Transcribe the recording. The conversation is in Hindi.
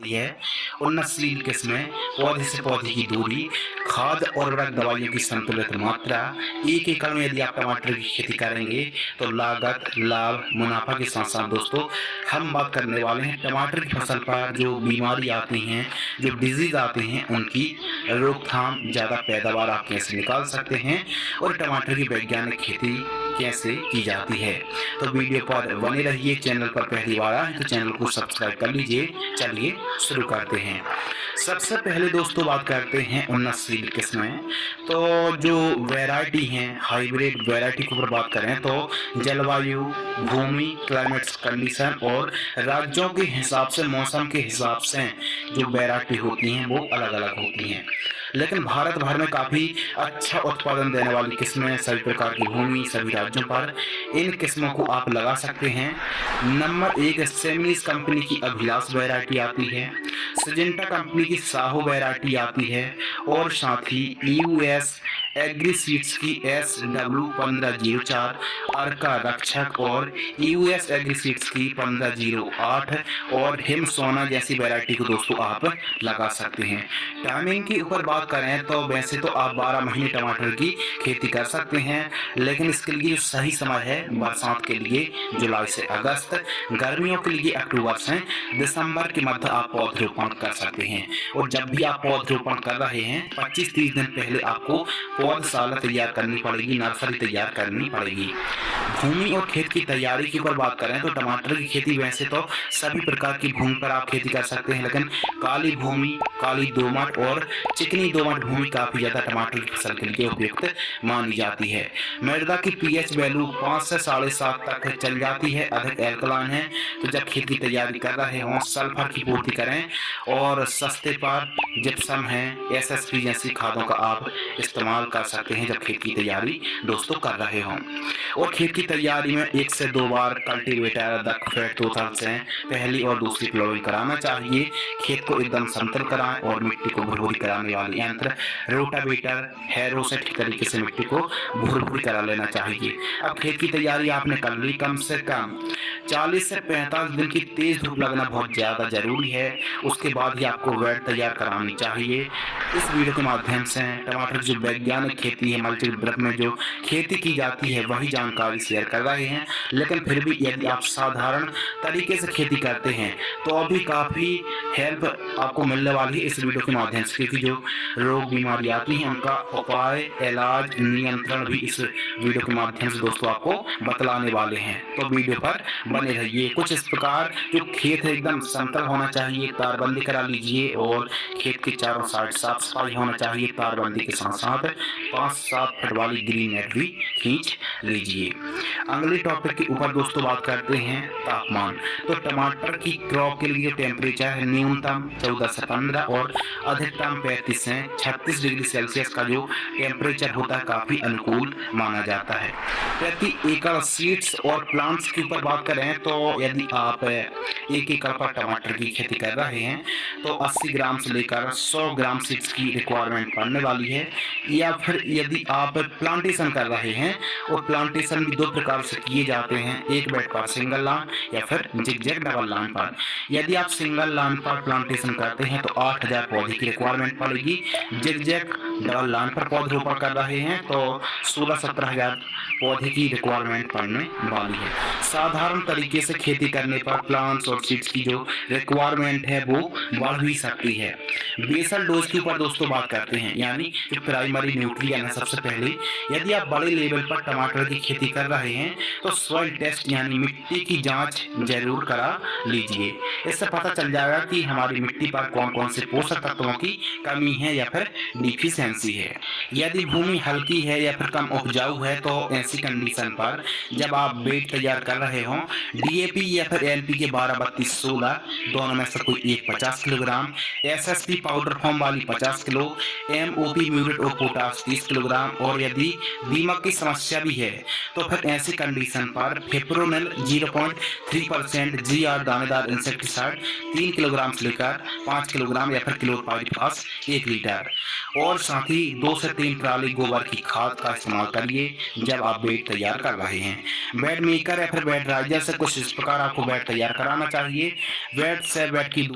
है उन्नतशील किस्में, पौधे से पौधे की दूरी, खाद और उर्वरक दवाइयों की संतुलित मात्रा। एक एकड़ में यदि आप टमाटर की खेती करेंगे तो लागत, लाभ, मुनाफा के साथ साथ दोस्तों हम बात करने वाले हैं टमाटर की फसल पर जो बीमारी आती हैं, जो डिजीज आते हैं, उनकी रोकथाम, ज़्यादा पैदावार आप कैसे निकाल सकते हैं और टमाटर की वैज्ञानिक खेती कैसे की जाती है। तो वीडियो पर बने रहिए। चैनल पर पहली बार आए तो चैनल को सब्सक्राइब कर लीजिए। चलिए शुरू करते हैं। सबसे पहले दोस्तों बात करते हैं उन्नतशील किस्में। तो जो वैरायटी हैं, हाइब्रिड वैरायटी के ऊपर बात करें तो जलवायु, भूमि, क्लाइमेट कंडीशन और राज्यों के हिसाब से, मौसम के हिसाब से जो वैरायटी होती हैं वो अलग अलग होती हैं। लेकिन भारत भर में काफ़ी अच्छा उत्पादन देने वाली किस्में, सभी प्रकार की भूमि, सभी राज्यों पर इन किस्मों को आप लगा सकते हैं। नंबर 1 सेमिस कंपनी की अभिलाष वैरायटी आती है, सिजेंटा कंपनी की साहो वैरायटी आती है और साथ ही यूएस एग्री सीड्स की SW1504 अर्का रक्षक और यूएस एग्री सीड्स की 1508 और हिम सोना जैसी वैरायटी को दोस्तों आप लगा सकते हैं। टाइमिंग के ऊपर बात करें तो वैसे तो आप 12 महीने टमाटर की खेती कर सकते हैं, लेकिन इसके लिए जो सही समय है बरसात के लिए जुलाई से अगस्त, गर्मियों के लिए अक्टूबर से दिसंबर के मध्य आप पौधरोपण कर सकते हैं। और जब भी आप पौधरोपण कर रहे हैं 25-30 दिन पहले आपको पौधशाला तैयार करनी पड़ेगी, नर्सरी तैयार करनी पड़ेगी। भूमि और खेत की तैयारी की ऊपर बात करें तो टमाटर की खेती वैसे तो सभी प्रकार की भूमि पर आप खेती कर सकते हैं, लेकिन काली भूमि, काली दोमट और चिकनी दोमट भूमि काफी ज्यादा टमाटर की फसल के लिए उपयुक्त मानी जाती है। मृदा की पीएच वैल्यू 5 से 7.5 तक चल जाती है, अधिक एल्कलाइन है। तो जब खेत की तैयारी कर रहे हों सल्फर की पूर्ति करें और सस्ते पर जिप्सम है, SSP जैसी खादों का आप इस्तेमाल कर सकते हैं जब खेत की तैयारी दोस्तों कर रहे हों। और खेत की तैयारी में 1 से 2 बार कल्टीवेटर दक्फेट 2 से पहली और दूसरी प्लोइंग कराना चाहिए। खेत को एकदम समतल कराएं और मिट्टी को भुरभुरी कराने वाले यंत्र रोटावेटर, हैरो से ठीक तरीके से मिट्टी को भुरभुरी करा लेना चाहिए। अब खेत की तैयारी आपने कर ली, कम से कम 40 से 45 दिन की तेज धूप लगना बहुत ज्यादा जरूरी है। उसके बाद ही आपको वेट तैयार करानी चाहिए। इस वीडियो के माध्यम से टमाटर की जो वैज्ञानिक खेती है, मल्टी ड्रप में जो खेती की जाती है वही जानकारी शेयर कर रहे हैं। लेकिन फिर भी यदि आप साधारण तरीके से खेती करते हैं तो अभी काफी हेल्प आपको मिलने वाली है इस वीडियो के माध्यम से, क्योंकि जो रोग बीमारी आती है उनका उपाय, इलाज, नियंत्रण भी इस वीडियो के माध्यम से दोस्तों आपको बतलाने वाले हैं। तो वीडियो पर बने रहिए। कुछ इस प्रकार जो खेत है एकदम समतल होना चाहिए, तारबंदी करा लीजिए और खेत के चारों साइड साफ सफाई होना चाहिए। तारबंदी के साथ साथ 5-7 फुट वाली ग्रीन नेट भी खींच लीजिए। अगले टॉपिक के ऊपर दोस्तों बात करते हैं तापमान। तो टमाटर की क्रॉप के लिए टेम्परेचर है न्यूनतम 14 से 15 और अधिकतम 35 से 36 डिग्री सेल्सियस का जो टेम्परेचर होता है काफी अनुकूल माना जाता है। प्रति एकड़ सीड्स और प्लांट्स के ऊपर बात करें तो यदि आप 1 एकड़ पर टमाटर की खेती कर रहे हैं तो 80 ग्राम से लेकर 100 ग्राम सीड्स की रिक्वायरमेंट पड़ने वाली है। या फिर यदि आप प्लांटेशन कर रहे हैं, और प्लांटेशन भी 2 प्रकार से किए जाते हैं, एक बेड पर सिंगल लाइन या फिर जिगजैग डबल लाइन पर। यदि आप सिंगल लाइन पर प्लांटेशन करते हैं तो 8000 पौधे की रिक्वायरमेंट पड़ेगी। जिगजैग डबल लाइन पर पौधरोपण कर रहे हैं तो 16-17 हजार पौधे की रिक्वायरमेंट पड़ने वाली है। साधारण तरीके से खेती करने पर प्लांट्स और सीड्स की जो रिक्वायरमेंट है वो बढ़ भी सकती है। बेसल डोज के ऊपर दोस्तों बात करते हैं, यानी जो प्राइमरी न्यूट्रिएंट है। सबसे पहले यदि आप बड़े लेवल पर टमाटर की खेती कर रहे हैं तो सॉइल टेस्ट यानी मिट्टी की जांच जरूर करा लीजिए। इससे पता चल जाएगा कि हमारी मिट्टी पर कौन कौन से पोषक तत्वों की कमी है या फिर डिफिशियंसी है। यदि भूमि हल्की है या फिर कम उपजाऊ है तो ऐसी कंडीशन पर जब आप बेड तैयार कर रहे हो DAP या फिर NPK 12-32-16 दोनों में से कोई एक 50 किलोग्राम, SSP पाउडर फॉर्म वाली 50 किलो, MOP म्यूरेट और पोटाश 30 किलोग्राम। और यदि दीमक की समस्या भी है तो फिर ऐसी कंडीशन पर फिप्रोनिल 0.3% GR दानेदार इंसेक्टिसाइड 3 किलोग्राम से लेकर 5 किलोग्राम या फिर क्लोरपाइरिफॉस 1 लीटर, और साथ ही 2 से 3 ट्राली गोबर की खाद का इस्तेमाल करिए जब आप बेड तैयार कर रहे हैं। बेड मेकर या फिर बेड राइजर से कुछ इस प्रकार आपको बेड तैयार कराना चाहिए। बेड से बेड की